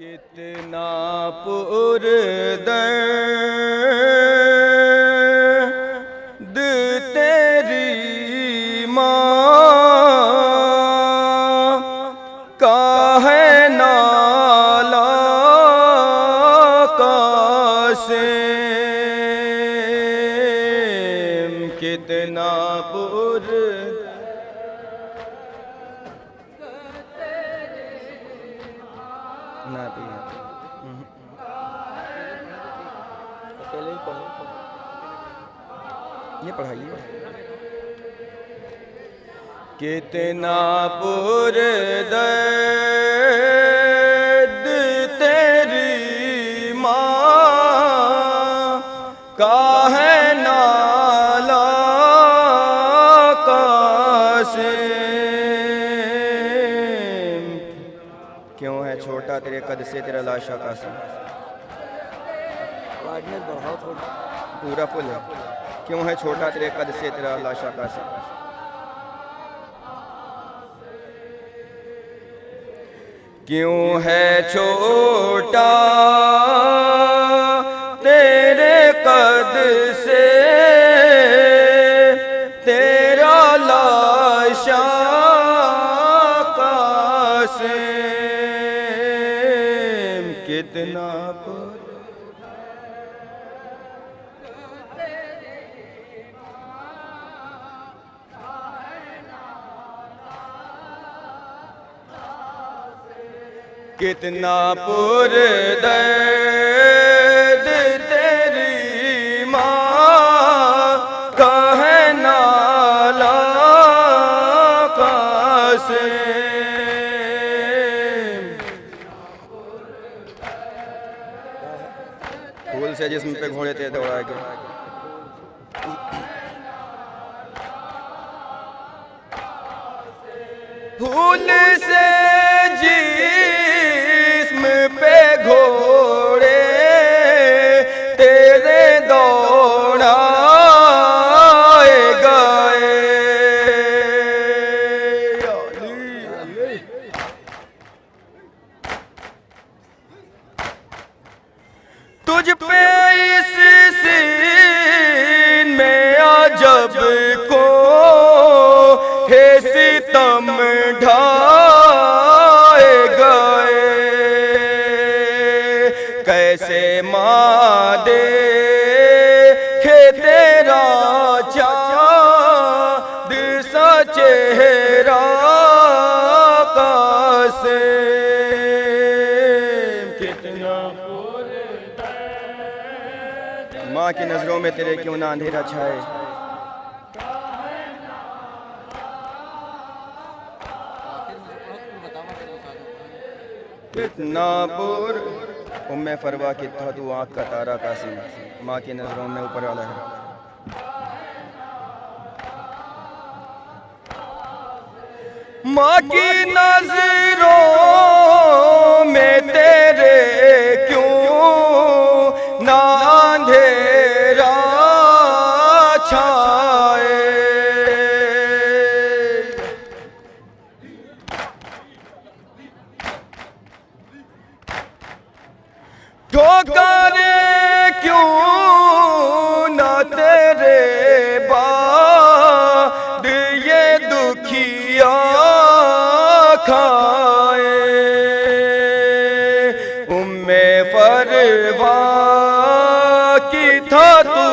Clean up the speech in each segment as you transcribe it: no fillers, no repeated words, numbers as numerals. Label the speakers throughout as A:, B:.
A: कितना पुरदर्द तेरी माँ का है नाला कासिम। कितना ना अकेले ही ये पढ़ाइए। कितना पुरदर्द तेरी माँ का है नाला कासिम। क्यों है छोटा तेरे कद से तेरा लाशा कासिम। पूरा फुल है। क्यों है छोटा तेरे कद से तेरा लाशा कासिम। क्यों है छोटा तेरे कद से तेरा लाशा कासिम। कितना कितना पुरदर्द तेरी माँ का है नाला कासिम। फूल से जिस्म पे घोड़े थे दौड़ा के। फूल से जिस्म पे घोड़े तेरे दौड़ाए गए। तुझ पे इस सीन में अजब को है सितम ढाए गए। कैसे माँ देखे तेरा चाँद सा चेहरा कासिम। कितना माँ की नजरों में तेरे क्यों ना अंधेरा छाए। कितना पुर उम्मे फरवा की था तू आँख का तारा कासिम। माँ की नजरों में ऊपर वाला है। माँ की नजरों में तेरे क्यों ना अंधेरा छाए। ठोकर क्यों ना तेरे बाद ये दुखिया खाए। उम्मे फरवा की था तू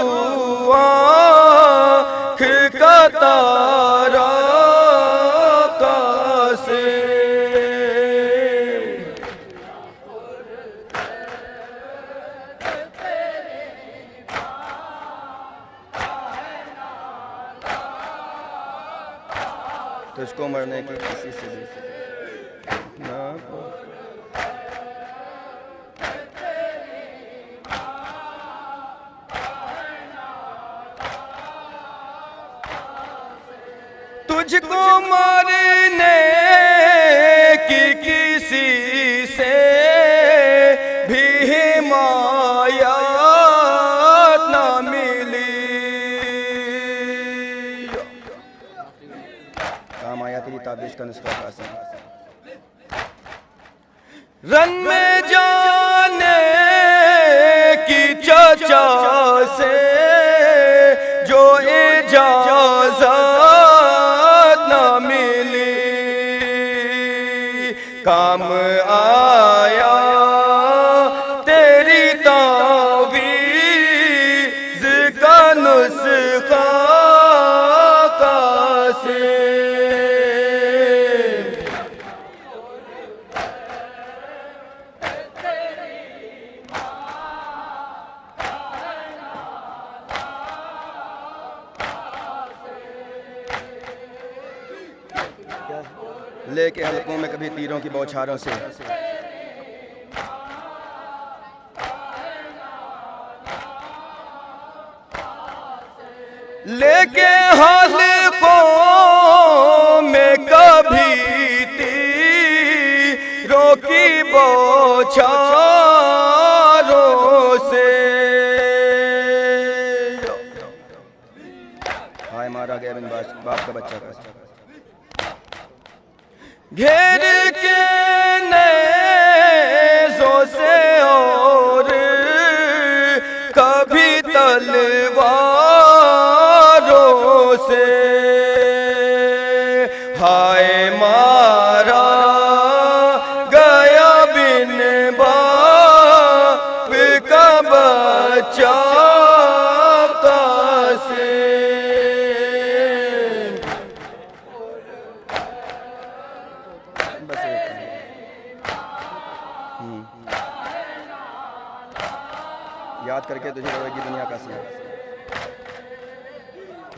A: आँख का तारा कासिम। तुझको मरने की किसी से भी ना तुझको मरने की किसी से भी हिमायत ना मिली। काम आया तेरी ताबीज़ का नुस्खा कासिम। रन में जाने की चर्चा से जो इजाज़त न मिली, काम आया तेरी तावीज़ का नुस्खा कासिम। लेके हलकों में कभी तीरों की बौछारों से, लेके हलकों में कभी तीरों की बौछारों से। हाय मारा गया बिन बाप का बच्चा का, घेर के नेज़ों से और कभी तलवारों से। हाय मारा गया बिन बाप का बच्चा याद करके तुझे रोएगी दुनिया का सिया।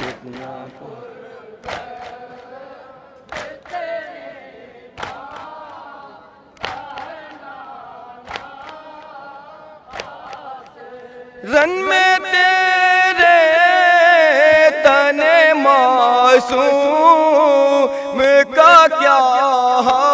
A: एक दुनिया को रन में तेरे तने मासूम का क्या हाल